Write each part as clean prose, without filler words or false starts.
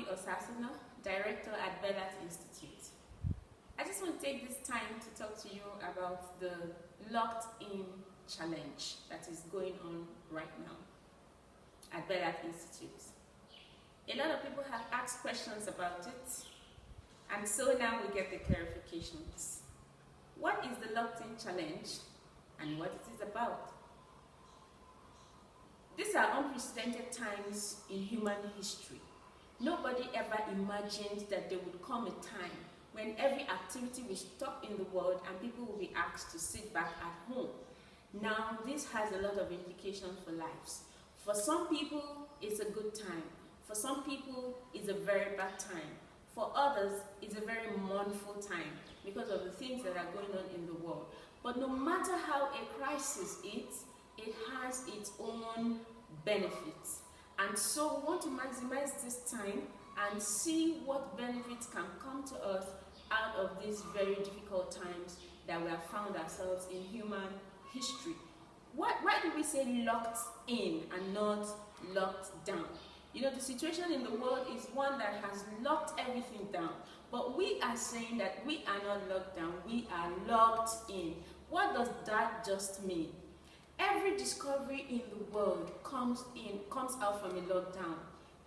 Osasuna, Director at Belart Institute. I just want to take this time to talk to you about the Locked In Challenge that is going on right now at Belart Institute. A lot of people have asked questions about it, and so now we get the clarifications. What is the Locked In Challenge and what it is about? These are unprecedented times in human history. Nobody ever imagined that there would come a time when every activity will stop in the world and people will be asked to sit back at home. Now, this has a lot of implications for lives. For some people, it's a good time. For some people, it's a very bad time. For others, it's a very mournful time because of the things that are going on in the world. But no matter how a crisis is, it has its own benefits. And so we want to maximize this time and see what benefits can come to us out of these very difficult times that we have found ourselves in human history. Why do we say locked in and not locked down? You know, the situation in the world is one that has locked everything down. But we are saying that we are not locked down, we are locked in. What does that just mean? Every discovery in the world comes out from a lockdown.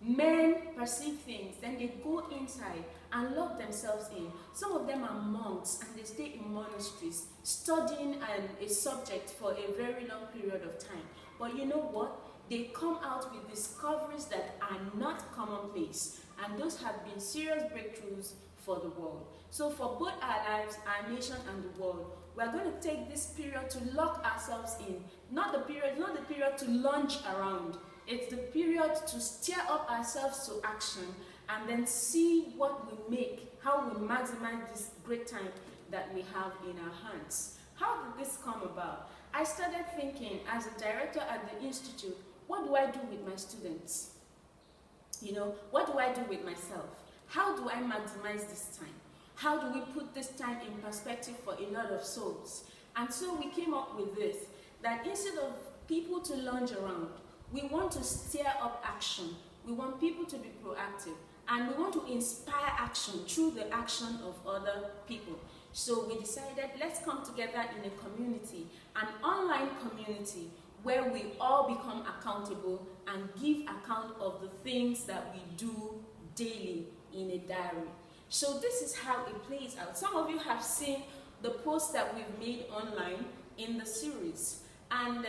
Men perceive things, then they go inside and lock themselves in. Some of them are monks and they stay in monasteries studying a subject for a very long period of time. But you know what? They come out with discoveries that are not commonplace, and those have been serious breakthroughs for the world. So for both our lives, our nation and the world, we are going to take this period to lock ourselves in. Not the period to lunge around. It's the period to stir up ourselves to action and then see what we make, how we maximize this great time that we have in our hands. How did this come about? I started thinking as a director at the Institute, what do I do with my students? You know, what do I do with myself? How do I maximize this time? How do we put this time in perspective for a lot of souls? And so we came up with this, that instead of people to lounge around, we want to stir up action. We want people to be proactive. And we want to inspire action through the action of other people. So we decided, let's come together in a community, an online community, where we all become accountable and give account of the things that we do daily in a diary. So this is how it plays out. Some of you have seen the posts that we've made online in the series. And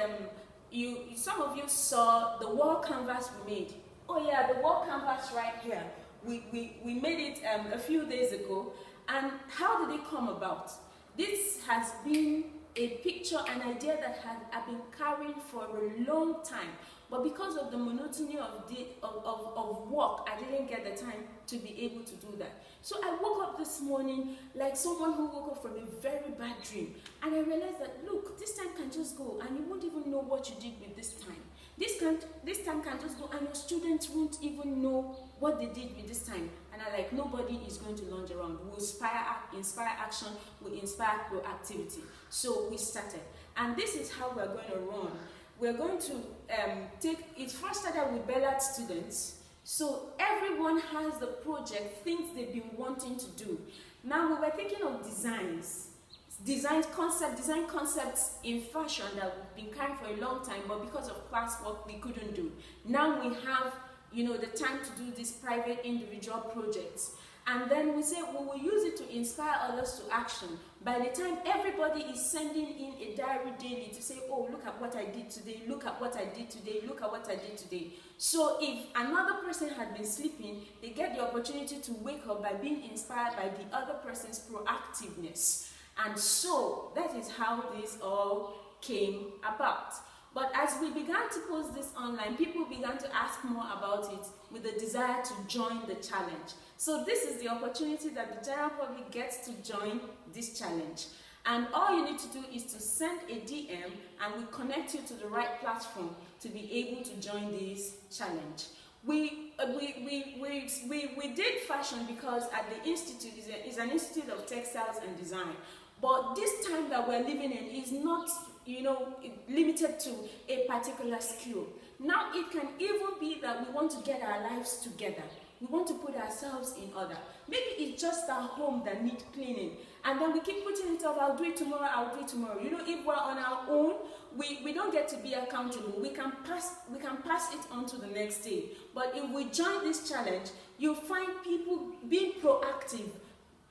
some of you saw the wall canvas we made. Oh yeah, the wall canvas right here. We made it a few days ago. And how did it come about? This has been a picture, an idea that I've been carrying for a long time. But because of the monotony of work, I didn't get the time to be able to do that. So I woke up this morning like someone who woke up from a very bad dream. And I realized that, look, this time can just go and you won't even know what you did with this time. This time can just go and your students won't even know what they did with this time. And I'm like, nobody is going to lounge around. We'll inspire action, we'll inspire proactivity. So we started. And this is how we're going to run. We're going to it first started with Belart students. So everyone has the project, things they've been wanting to do. Now we were thinking of design concepts in fashion that we've been carrying for a long time, but because of classwork we couldn't do. Now we have, the time to do these private individual projects. And then we say we will use it to inspire others to action. By the time everybody is sending in a diary daily to say, oh, look at what I did today, look at what I did today, look at what I did today. So if another person had been sleeping, they get the opportunity to wake up by being inspired by the other person's proactiveness. And so that is how this all came about. But as we began to post this online, people began to ask more about it with the desire to join the challenge. So this is the opportunity that the general public gets to join this challenge. And all you need to do is to send a DM and we connect you to the right platform to be able to join this challenge. We did fashion because at the Institute is an Institute of Textiles and Design. But this time that we're living in is not, limited to a particular skill. Now it can even be that we want to get our lives together. We want to put ourselves in order. Maybe it's just our home that needs cleaning, and then we keep putting it off. I'll do it tomorrow, I'll do it tomorrow. You know, if we're on our own, we don't get to be accountable. We can pass it on to the next day. But if we join this challenge, you'll find people being proactive,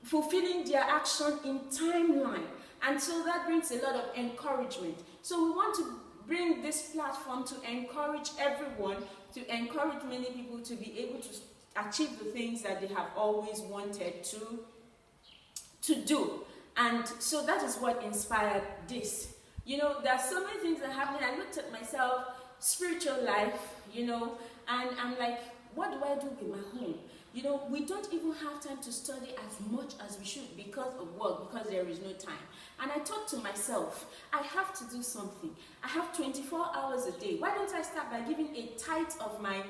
fulfilling their action in timeline. And so that brings a lot of encouragement. So we want to bring this platform to encourage everyone, to encourage many people to be able to achieve the things that they have always wanted to do. And so that is what inspired this. You know, there are so many things that happen. I looked at myself, spiritual life, you know, and I'm like, what do I do with my home? You know, we don't even have time to study as much as we should because of work, because there is no time. And I thought to myself, I have to do something. I have 24 hours a day. Why don't I start by giving a tithe of my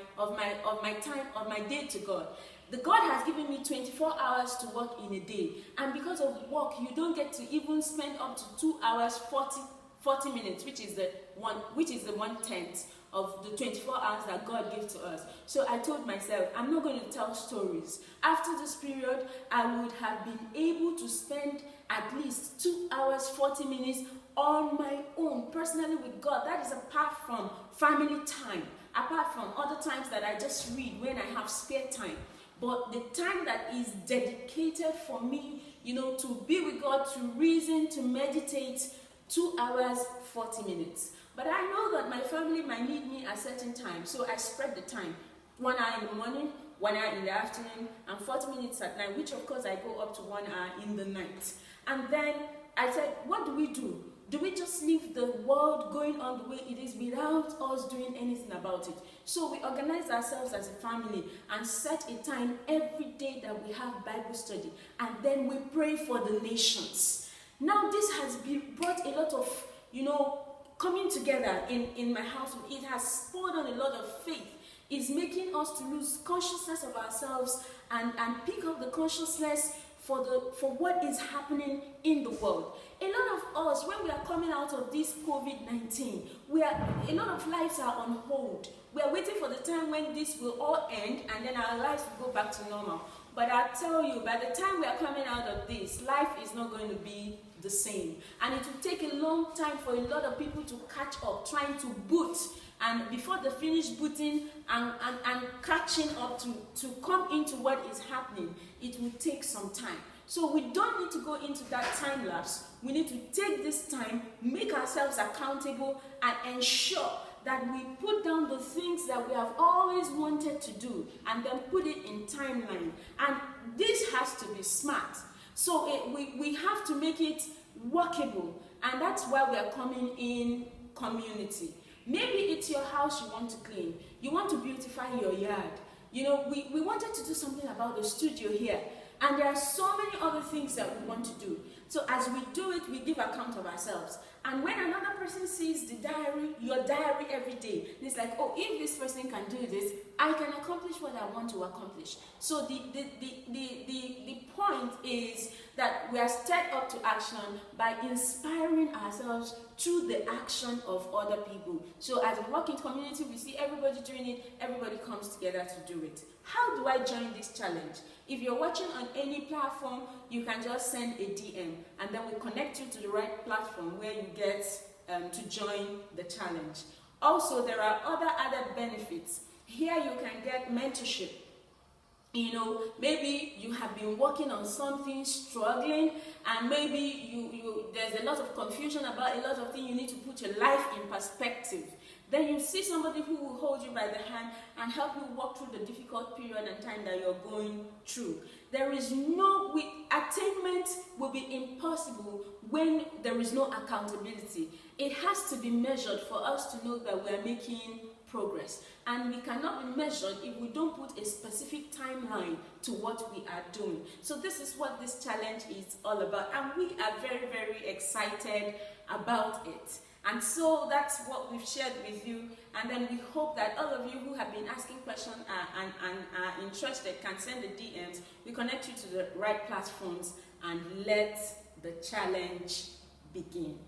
time, of my day to God? The God has given me 24 hours to work in a day. And because of work, you don't get to even spend up to 2 hours, 40 minutes, which is the 1/10 of the 24 hours that God gives to us. So I told myself, I'm not going to tell stories. After this period, I would have been able to spend at least 2 hours, 40 minutes on my own, personally with God. That is apart from family time, apart from other times that I just read when I have spare time. But the time that is dedicated for me, you know, to be with God, to reason, to meditate, 2 hours, 40 minutes. But I know that my family might need me at certain times, so I spread the time. 1 hour in the morning, 1 hour in the afternoon, and 40 minutes at night, which of course I go up to 1 hour in the night. And then I said, what do we do? Do we just leave the world going on the way it is without us doing anything about it? So we organize ourselves as a family and set a time every day that we have Bible study. And then we pray for the nations. Now this has brought a lot of, you know, coming together in my household. It has poured on a lot of faith. It's making us to lose consciousness of ourselves and pick up the consciousness for what is happening in the world. A lot of us, when we are coming out of this COVID-19, a lot of lives are on hold. We are waiting for the time when this will all end and then our lives will go back to normal. But I tell you, by the time we are coming out of this, life is not going to be the same. And it will take a long time for a lot of people to catch up, trying to boot. And before they finish booting and catching up to come into what is happening, it will take some time. So we don't need to go into that time lapse. We need to take this time, make ourselves accountable, and ensure that we put down the things that we have always wanted to do and then put it in timeline. And this has to be smart. So we have to make it workable. And that's why we are coming in community. Maybe it's your house you want to clean. You want to beautify your yard. You know, we wanted to do something about the studio here. And there are so many other things that we want to do. So as we do it, we give account of ourselves. And when another person sees the diary, your diary every day, it's like, oh, if this person can do this, I can accomplish what I want to accomplish. So the point is that we are stirred up to action by inspiring ourselves through the action of other people. So as we work in community, we see everybody doing it, everybody comes together to do it. How do I join this challenge? If you're watching on any platform, you can just send a DM and then we connect you to the right platform where you get to join the challenge. Also, there are other added benefits. Here you can get mentorship. You know, maybe you have been working on something, struggling, and maybe there's a lot of confusion about a lot of things. You need to put your life in perspective. Then you see somebody who will hold you by the hand and help you walk through the difficult period and time that you're going through. Attainment will be impossible when there is no accountability. It has to be measured for us to know that we are making progress. And we cannot be measured if we don't put a specific timeline to what we are doing. So this is what this challenge is all about. And we are very, very excited about it. And so that's what we've shared with you. And then we hope that all of you who have been asking questions and are interested can send the DMs. We connect you to the right platforms and let the challenge begin.